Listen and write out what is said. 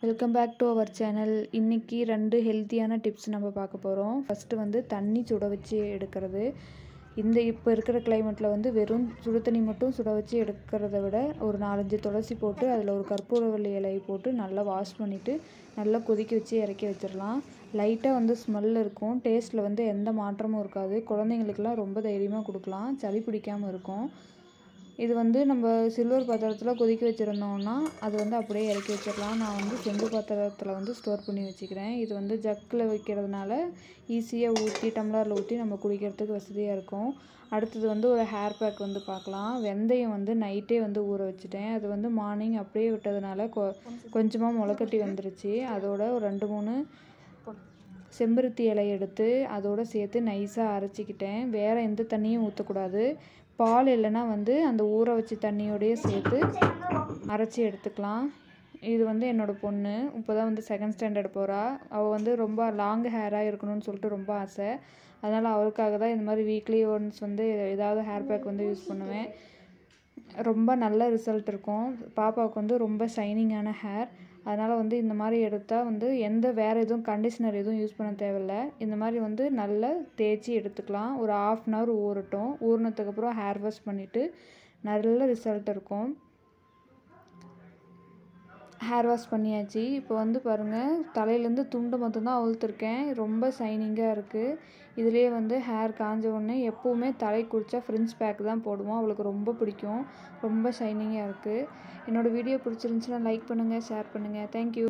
Welcome back to our channel. இன்றைக்கி 2 ஹெல்த்தியான tips நம்ம பார்க்க போகிறோம். ஃபஸ்ட்டு வந்து தண்ணி சுட வச்சு எடுக்கிறது. இப்போ இருக்கிற கிளைமேட்டில் வந்து வெறும் சுடு தண்ணி மட்டும் சுட வச்சு எடுக்கிறத விட ஒரு 4-5 துளசி போட்டு அதில் ஒரு கற்பூரவள்ளி இலையை போட்டு நல்லா வாஷ் பண்ணிவிட்டு நல்லா கொதிக்க வச்சு இறக்கி வச்சிடலாம். லைட்டாக வந்து ஸ்மெல் இருக்கும், டேஸ்ட்டில் வந்து எந்த மாற்றமும் இருக்காது. குழந்தைங்களுக்கெல்லாம் ரொம்ப தைரியமாக கொடுக்கலாம், சளி பிடிக்காமல் இருக்கும். இது வந்து நம்ம சில்வர் பாத்திரத்தில் கொதிக்க வச்சுருந்தோம்னா அது வந்து அப்படியே இறக்கி வச்சிடலாம். நான் வந்து செம்பு பாத்திரத்தில் வந்து ஸ்டோர் பண்ணி வச்சுக்கிறேன். இது வந்து ஜக்கில் வைக்கிறதுனால ஈஸியாக ஊற்றி டம்ளரில் ஊற்றி நம்ம குடிக்கிறதுக்கு வசதியாக இருக்கும். அடுத்தது வந்து ஒரு ஹேர் பேக் வந்து பார்க்கலாம். வெந்தயம் வந்து நைட்டே வந்து ஊற வச்சுட்டேன். அது வந்து மார்னிங் அப்படியே விட்டதுனால கொஞ்சமாக முளைக்கட்டி வந்துருச்சு. அதோட ஒரு 2-3 செம்பருத்தி இலை எடுத்து அதோடு சேர்த்து நைஸாக அரைச்சிக்கிட்டேன். வேறு எந்த தண்ணியும் ஊற்றக்கூடாது. பால் இல்லைன்னா வந்து அந்த ஊற வச்ச தண்ணியோடையே சேர்த்து அரைச்சி எடுத்துக்கலாம். இது வந்து என்னோடய பொண்ணு இப்போ தான் வந்து 2nd ஸ்டாண்டர்ட் போகிறா. அவள் வந்து ரொம்ப லாங் ஹேராக இருக்கணும்னு சொல்லிட்டு ரொம்ப ஆசை. அதனால் அவளுக்காக தான் இந்த மாதிரி வீக்லி ஒன்ஸ் வந்து ஏதாவது ஹேர் பேக் வந்து யூஸ் பண்ணுவேன். ரொம்ப நல்ல ரிசல்ட் இருக்கும். பாப்பாவுக்கு வந்து ரொம்ப ஷைனிங்கான ஹேர். அதனால் வந்து இந்த மாதிரி எடுத்தால் வந்து வேறு எதுவும் கண்டிஷ்னர் எதுவும் யூஸ் பண்ண தேவையில்லை. இந்த மாதிரி வந்து நல்லா தேய்ச்சி எடுத்துக்கலாம். ஒரு 1/2 அன் ஹவர் ஊறட்டும். ஊறினதுக்கப்புறம் ஹேர் வாஷ் பண்ணிவிட்டு நல்ல ரிசல்ட் இருக்கும். ஹேர் வாஷ் பண்ணியாச்சு. இப்போ வந்து பாருங்கள், தலையிலேருந்து துண்டு மட்டும்தான் அவுழ்த்துருக்கேன். ரொம்ப ஷைனிங்காக இருக்குது. இதிலே வந்து ஹேர் காஞ்ச உடனே எப்போவுமே தலை குளிச்சா ஃப்ரிஞ்ச் பேக் தான் போடுவோம். அவளுக்கு ரொம்ப பிடிக்கும். ரொம்ப ஷைனிங்காக இருக்குது. என்னோடய வீடியோ பிடிச்சிருந்துச்சுன்னா லைக் பண்ணுங்கள், ஷேர் பண்ணுங்கள். தேங்க்யூ.